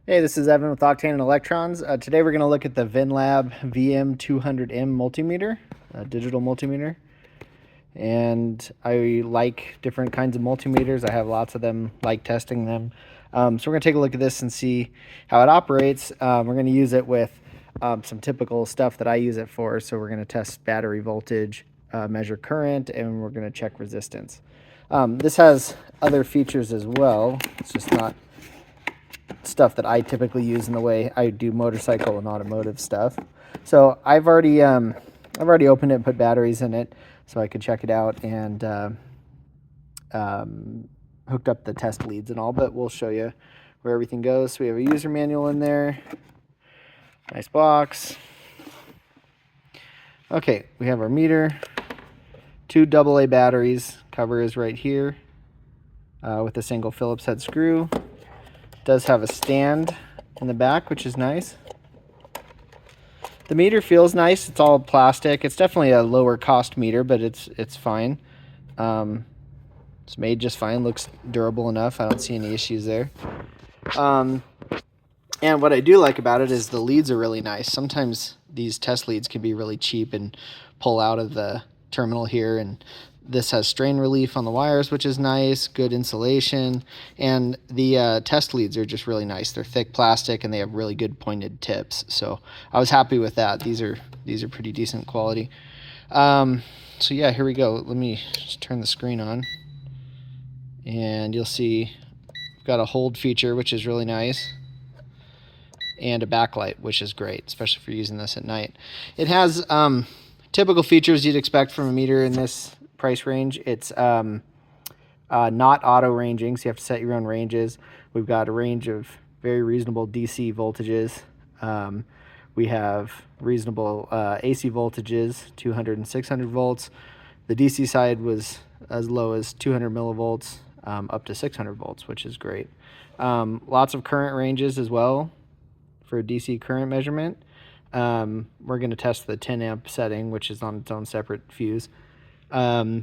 Hey, this is Evan with Octane and Electrons. Today we're going to look at the Venlab VM-200M multimeter, a digital multimeter. And I like different kinds of multimeters. I have lots of them, like testing them. So we're going to take a look at this and see how it operates. We're going to use it with some typical stuff that I use it for. So we're going to test battery voltage, measure current, and we're going to check resistance. This has other features as well. It's just not stuff that I typically use in the way I do motorcycle and automotive stuff. So I've already opened it and put batteries in it so I could check it out, and hooked up the test leads and all, but we'll show you where everything goes. So we have a user manual in there. Nice box. Okay, we have our meter. 2 AA batteries. Cover is right here with a single Phillips head screw. Does have a stand in the back, which is nice. The meter feels nice. It's all plastic. It's definitely a lower cost meter, but it's fine. It's made just fine. Looks durable enough. I don't see any issues there. And what I do like about it is the leads are really nice. Sometimes these test leads can be really cheap and pull out of the terminal here, and this has strain relief on the wires, which is nice, good insulation, and the test leads are just really nice. They're thick plastic and they have really good pointed tips, so I was happy with that. These are pretty decent quality. So yeah, here we go. Let me just turn the screen on, and you'll see we've got a hold feature, which is really nice, and a backlight, which is great, especially if you're using this at night. It has typical features you'd expect from a meter in this price range. It's not auto ranging, so you have to set your own ranges. We've got a range of very reasonable DC voltages. We have reasonable AC voltages, 200 and 600 volts. The DC side was as low as 200 millivolts up to 600 volts, which is great. Lots of current ranges as well for DC current measurement. We're going to test the 10 amp setting, which is on its own separate fuse. A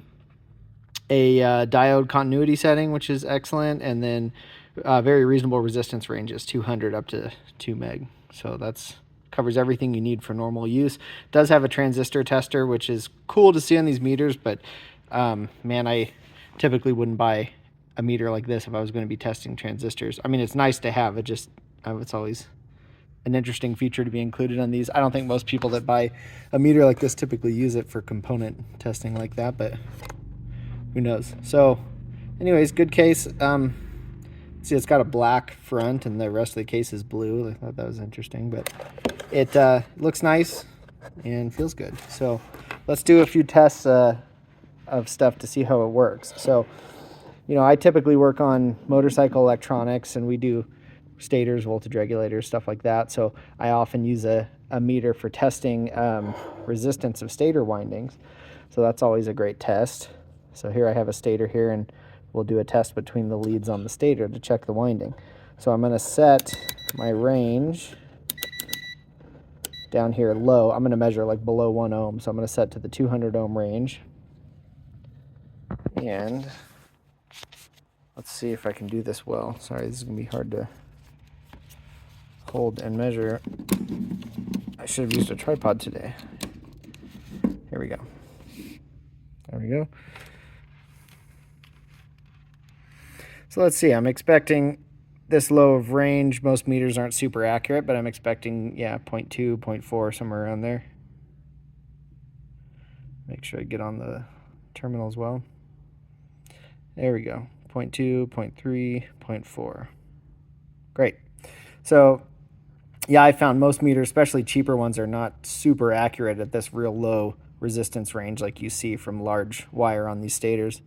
diode continuity setting, which is excellent, and then very reasonable resistance ranges, 200 up to 2 meg. So that's covers everything you need for normal use. It does have a transistor tester, which is cool to see on these meters, but man, I typically wouldn't buy a meter like this if I was going to be testing transistors. I mean, it's nice to have. It's always an interesting feature to be included on these. I don't think most people that buy a meter like this typically use it for component testing like that, but who knows. So anyways, good case. See, it's got a black front and the rest of the case is blue. I thought that was interesting, but it looks nice and feels good. So let's do a few tests of stuff to see how it works. So, you know, I typically work on motorcycle electronics, and we do stators, voltage regulators, stuff like that. So I often use a meter for testing resistance of stator windings. So that's always a great test. So here I have a stator here, and we'll do a test between the leads on the stator to check the winding. So I'm going to set my range down here low. I'm going to measure like below 1 ohm. So I'm going to set to the 200 ohm range. And let's see if I can do this well. Sorry, this is going to be hard to hold and measure. I should have used a tripod today. Here we go. There we go. So let's see, I'm expecting this low of range. Most meters aren't super accurate, but I'm expecting, yeah, 0.2, 0.4, somewhere around there. Make sure I get on the terminal as well. There we go, 0.2, 0.3, 0.4. Great. So yeah, I found most meters, especially cheaper ones, are not super accurate at this real low resistance range like you see from large wire on these stators.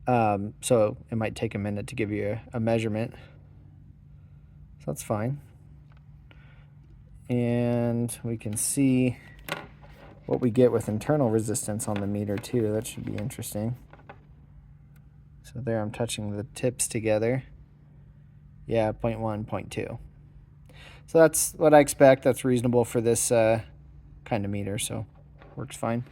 So it might take a minute to give you a measurement. So that's fine. And we can see what we get with internal resistance on the meter too. That should be interesting. So there I'm touching the tips together. Yeah, 0.1, 0.2. So that's what I expect. That's reasonable for this kind of meter, so works fine.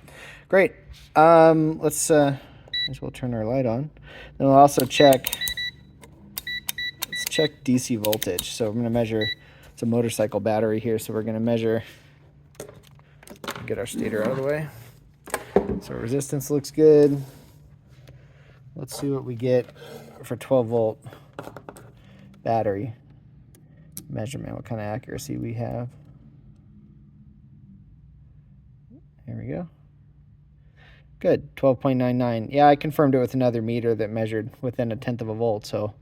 Great. Let's turn our light on. Then we'll also check. Let's check DC voltage. So we're going to measure, it's a motorcycle battery here, so we're going to measure, get our stator out of the way. So resistance looks good. Let's see what we get for 12 volt battery measurement, what kind of accuracy we have. There we go. Good, 12.99. Yeah, I confirmed it with another meter that measured within 1/10 of a volt, so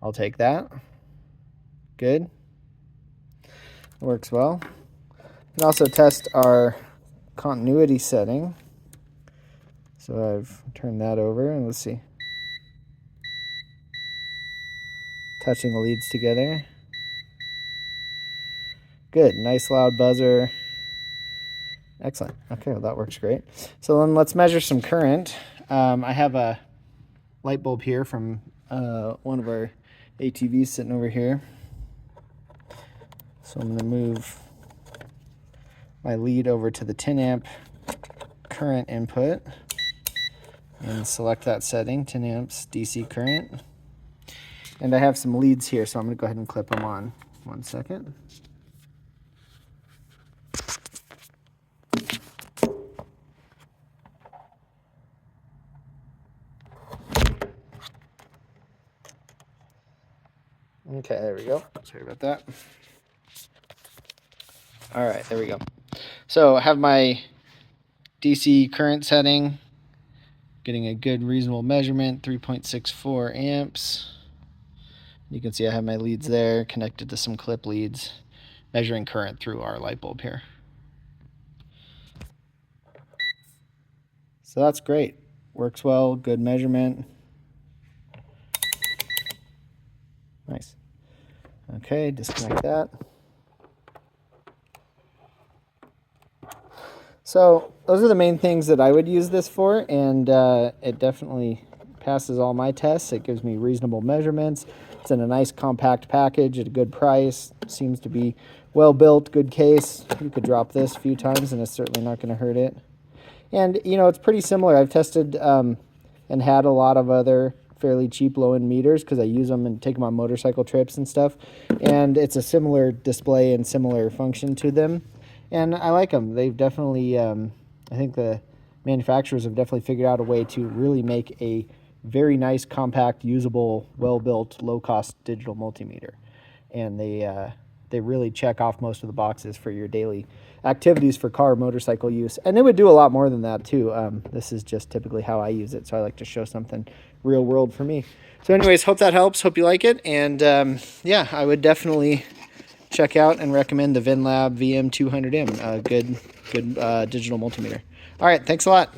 I'll take that. Good. Works well. We can also test our continuity setting. So I've turned that over, and let's see. Touching the leads together. Good, nice loud buzzer. Excellent. Okay, well, that works great. So then let's measure some current. I have a light bulb here from one of our ATVs sitting over here. So I'm going to move my lead over to the 10 amp current input and select that setting, 10 amps DC current. And I have some leads here, so I'm going to go ahead and clip them on. 1 second. Okay, there we go. Sorry about that. All right, there we go. So I have my DC current setting, getting a good reasonable measurement, 3.64 amps. You can see I have my leads there connected to some clip leads, measuring current through our light bulb here. So that's great. Works well, good measurement. Nice. Okay, disconnect that. So those are the main things that I would use this for, and it definitely passes all my tests. It gives me reasonable measurements. It's in a nice compact package at a good price. Seems to be well built, good case. You could drop this a few times and it's certainly not going to hurt it. And you know, it's pretty similar. I've tested and had a lot of other fairly cheap low-end meters because I use them and take them on motorcycle trips and stuff. And it's a similar display and similar function to them. And I like them. They've definitely, I think the manufacturers have definitely figured out a way to really make a very nice, compact, usable, well-built, low-cost digital multimeter. And they really check off most of the boxes for your daily activities for car or motorcycle use. And it would do a lot more than that too. This is just typically how I use it, so I like to show something real world for me. So anyways, hope that helps. Hope you like it. And yeah, I would definitely check out and recommend the Venlab VM-200M. Good digital multimeter. All right, thanks a lot.